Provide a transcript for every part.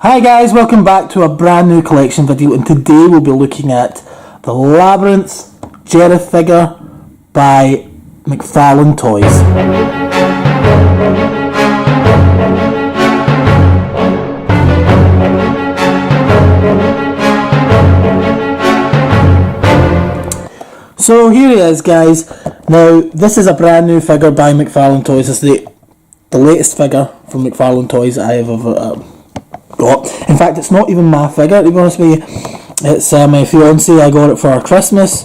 Hi guys, welcome back to a brand new collection video, and today we'll be looking at the Labyrinth Jareth figure by McFarlane Toys. So here he is, guys. Now this is a brand new figure by McFarlane Toys. It's the latest figure from McFarlane Toys I have ever got. In fact, it's not even my figure, to be honest with you. It's my fiance. I got it for her Christmas.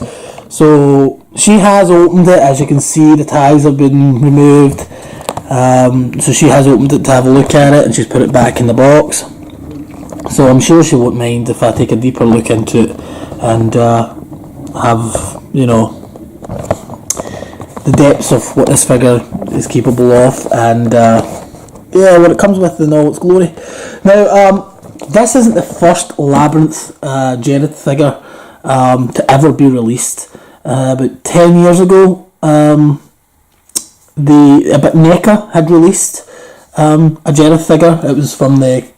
So she has opened it. As you can see, the ties have been removed. So she has opened it to have a look at it, and she's put it back in the box. So I'm sure she won't mind if I take a deeper look into it and have, you know, the depths of what this figure is capable of, and yeah, what it comes with in all its glory. Now, this isn't the first Labyrinth Jareth figure to ever be released. About 10 years ago, NECA had released a Jareth figure. It was from the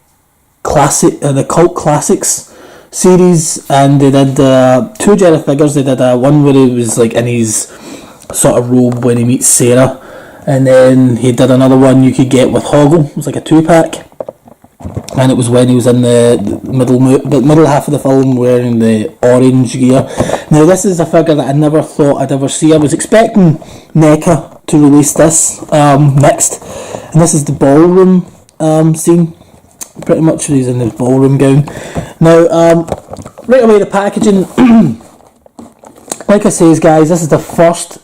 Cult Classics series, and they did two Jareth figures. They did one where he was like in his sort of robe when he meets Sarah, and then he did another one you could get with Hoggle. It was like a 2-pack, and it was when he was in the middle half of the film wearing the orange gear. Now this is a figure that I never thought I'd ever see. I was expecting NECA to release this next, and this is the ballroom scene. Pretty much he's in his ballroom gown. Now right away, the packaging, like I says, guys, this is the first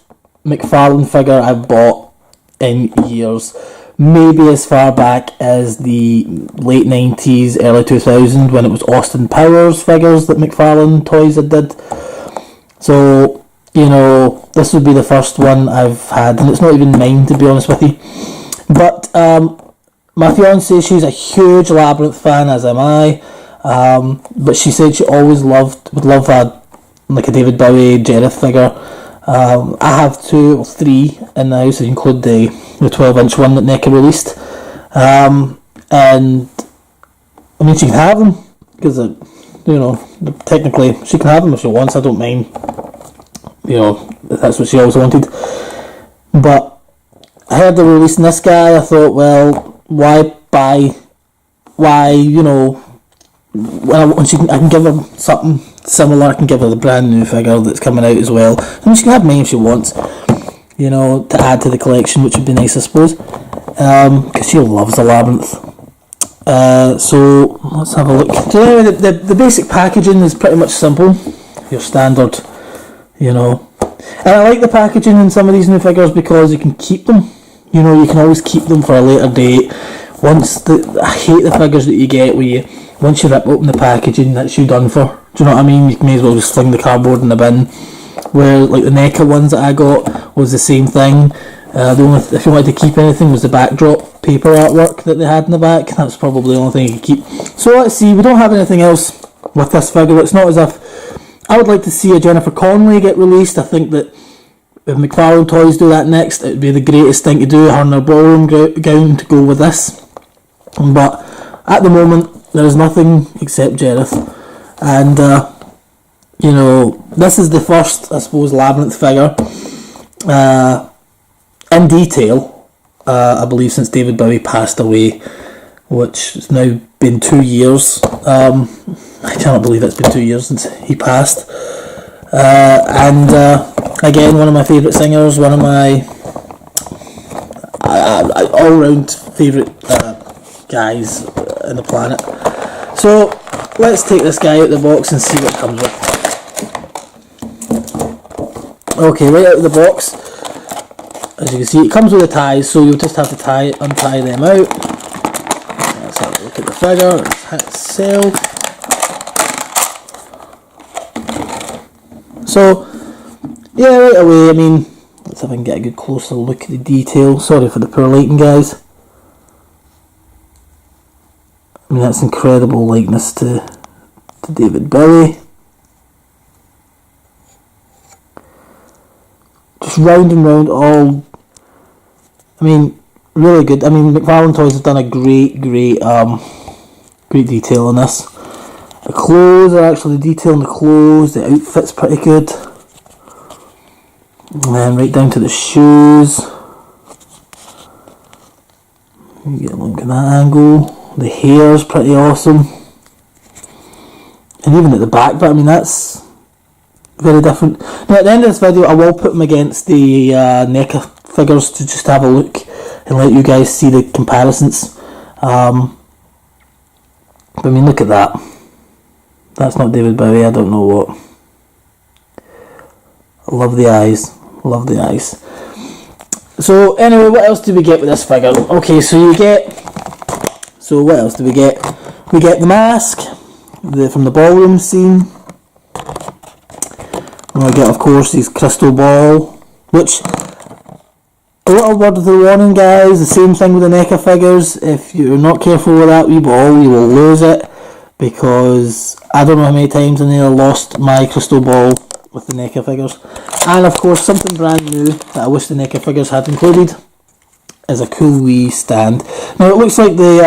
McFarlane figure I've bought in years. Maybe as far back as the late 90s, early 2000s, when it was Austin Powers figures that McFarlane Toys had did. So, you know, this would be the first one I've had, and it's not even mine, to be honest with you. But my fiance, she's a huge Labyrinth fan, as am I. But she said she always would love a David Bowie Jareth figure. I have 2 or 3 in the house, if you include the 12-inch one that NECA released. And I mean, she can have them, because you know, technically she can have them if she wants. I don't mind, you know, if that's what she always wanted. But I heard they're releasing this guy. I thought, well, why, you know, when I can give her something similar. I can give her the brand new figure that's coming out as well, and she can have mine if she wants, you know, to add to the collection, which would be nice, I suppose, because she loves the Labyrinth. So let's have a look. So anyway, the basic packaging is pretty much simple, your standard, you know, and I like the packaging in some of these new figures because you can keep them. You know, you can always keep them for a later date. I hate the figures that you get where once you rip open the packaging, that's you done for. Do you know what I mean? You may as well just fling the cardboard in the bin. Where, like, the NECA ones that I got was the same thing. The only if you wanted to keep anything was the backdrop paper artwork that they had in the back. That's probably the only thing you could keep. So let's see, we don't have anything else with this figure. It's not as if I would like to see a Jennifer Connelly get released. I think that if McFarlane Toys do that next, it would be the greatest thing to do, her in her ballroom gown to go with this. But at the moment, there is nothing except Jareth. And, you know, this is the first, I suppose, Labyrinth figure in detail, I believe, since David Bowie passed away, which has now been 2 years. I cannot believe it's been 2 years since he passed. And again, one of my favourite singers, one of my all-round favourite guys on the planet. So let's take this guy out of the box and see what it comes with. Okay, right out of the box, as you can see, it comes with the ties, so you'll just have to untie them out. Let's have a look at the figure itself. So, yeah, right away, I mean, let's see if I can get a good closer look at the detail. Sorry for the poor lighting, guys. I mean, that's incredible likeness to David Bowie. Just round and round, all, I mean, really good. I mean, McFarlane Toys have done a great Great detail on this. The clothes are actually the detail on the clothes. The outfit's pretty good. And then right down to the shoes. You get a look at that angle. The hair's pretty awesome. And even at the back, but I mean that's very different. Now at the end of this video I will put them against the NECA figures to just have a look and let you guys see the comparisons. But I mean look at that. That's not David Bowie, I don't know what. I love the eyes. Love the eyes. So anyway, what else do we get with this figure? Okay, so what else do we get? We get the mask from the ballroom scene. And we get, of course, his crystal ball, which, a little word of the warning, guys, the same thing with the NECA figures. If you're not careful with that wee ball, you will lose it, because I don't know how many times I nearly lost my crystal ball with the NECA figures. And of course, something brand new that I wish the NECA figures had included is a cool wee stand. Now it looks like the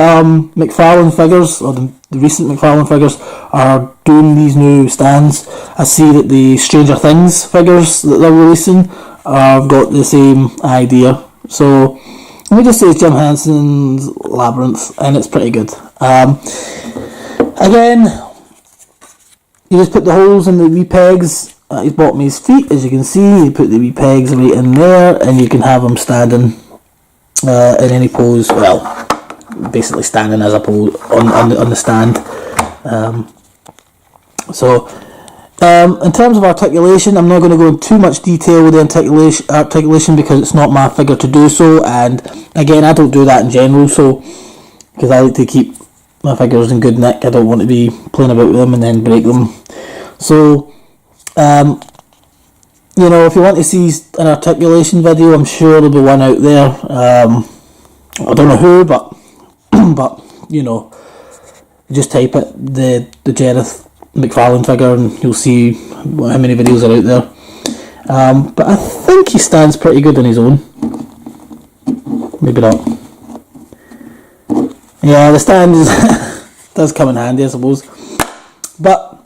McFarlane figures, or the recent McFarlane figures, are doing these new stands. I see that the Stranger Things figures that they're releasing have got the same idea. So let me just say it's Jim Henson's Labyrinth, and it's pretty good. Again, you just put the holes in the wee pegs at his bottom of his feet, as you can see. You put the wee pegs right in there, and you can have him standing in any pose. Well, basically standing as a pose on the stand. In terms of articulation, I'm not going to go into too much detail with the articulation because it's not my figure to do so, and again, I don't do that in general. So, because I like to keep my figures in good nick, I don't want to be playing about with them and then break them. So, you know, if you want to see an articulation video, I'm sure there'll be one out there. I don't know who, but but you know, just type it the Jareth McFarlane figure, and you'll see how many videos are out there. But I think he stands pretty good on his own. Maybe not. Yeah, the stand does come in handy, I suppose. But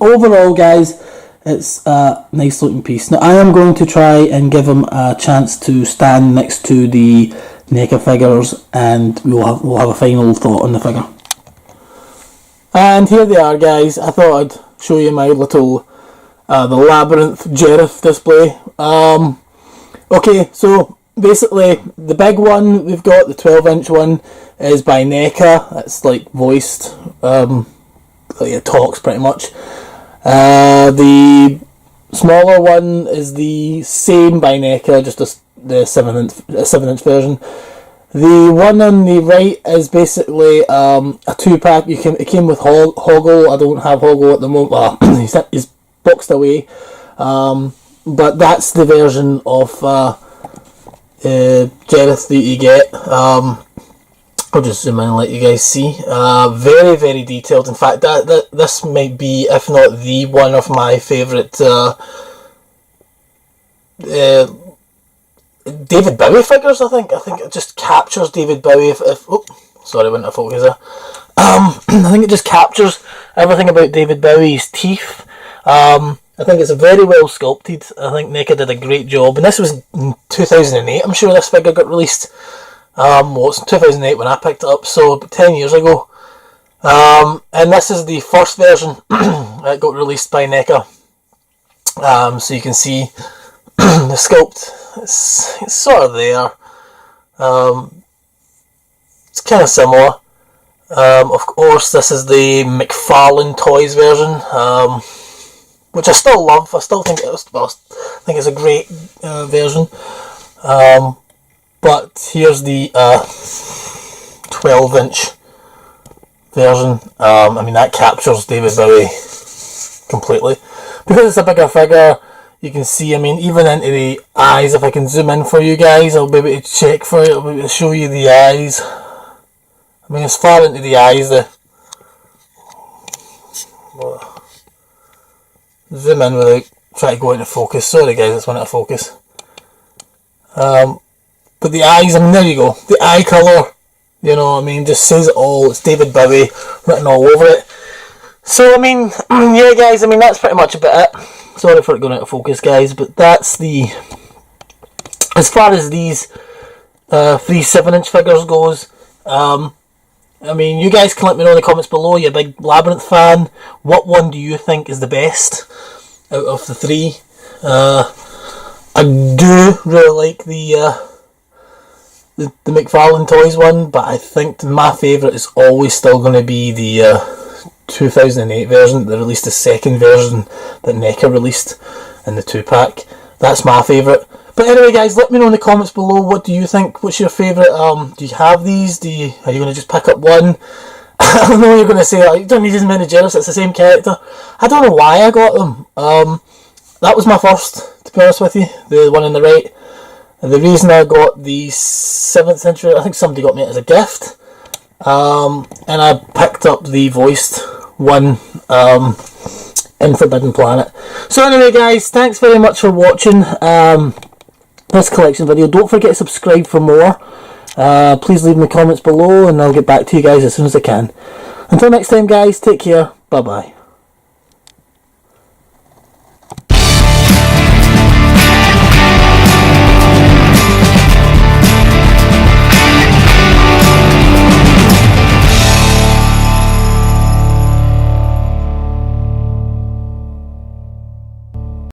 overall, guys, it's a nice looking piece. Now I am going to try and give him a chance to stand next to the NECA figures, and we'll have a final thought on the figure. And here they are, guys. I thought I'd show you my little the Labyrinth Jareth display. Okay, so basically the big one we've got, the 12-inch one, is by NECA. It's like voiced, it talks pretty much. The smaller one is the same by NECA, just the 7-inch version. The one on the right is basically a 2-pack. It came with Hoggle. I don't have Hoggle at the moment. Well, he's boxed away. But that's the version of Jareth that you get. I'll just zoom in and let you guys see. Very, very detailed. In fact, this might be, if not the one of my favourite David Bowie figures. I think it just captures David Bowie. Sorry, went out of focus there. I think it just captures everything about David Bowie's teeth. I think it's very well sculpted. I think NECA did a great job, and this was in 2008. I'm sure this figure got released. It's in 2008 when I picked it up, so about 10 years ago. And this is the first version that got released by NECA. So you can see the sculpt. It's sort of there. It's kind of similar. Of course, this is the McFarlane Toys version, which I still love. I still think it's a great version. But here's the 12-inch version. I mean, that captures David Bowie completely. Because it's a bigger figure, you can see, I mean, even into the eyes. If I can zoom in for you guys, I'll be able to check for it. I'll be able to show you the eyes. I mean, as far into the eyes, zoom in without trying to go into focus. Sorry guys, it's went out of focus. But the eyes, I mean, there you go. The eye colour You know what I mean? Just says it all. It's David Bowie written all over it. So, I mean, yeah, guys, I mean, that's pretty much about it. Sorry for it going out of focus, guys, but that's the... As far as these 3 7-inch figures goes, I mean, you guys can let me know in the comments below. You're a big Labyrinth fan. What one do you think is the best out of the 3? I do really like the McFarlane Toys one, but I think my favourite is always still going to be the 2008 version. They released the second version that NECA released in the 2-pack. That's my favourite. But anyway, guys, let me know in the comments below. What do you think? What's your favourite? Do you have these? Are you going to just pick up one? I know you're going to say, you don't need as many jareths, it's the same character. I don't know why I got them. That was my first, to be honest with you, the one on the right. The reason I got the 7th century, I think somebody got me it as a gift. And I picked up the voiced one in Forbidden Planet. So anyway, guys, thanks very much for watching this collection video. Don't forget to subscribe for more. Please leave me comments below and I'll get back to you guys as soon as I can. Until next time, guys, take care. Bye bye.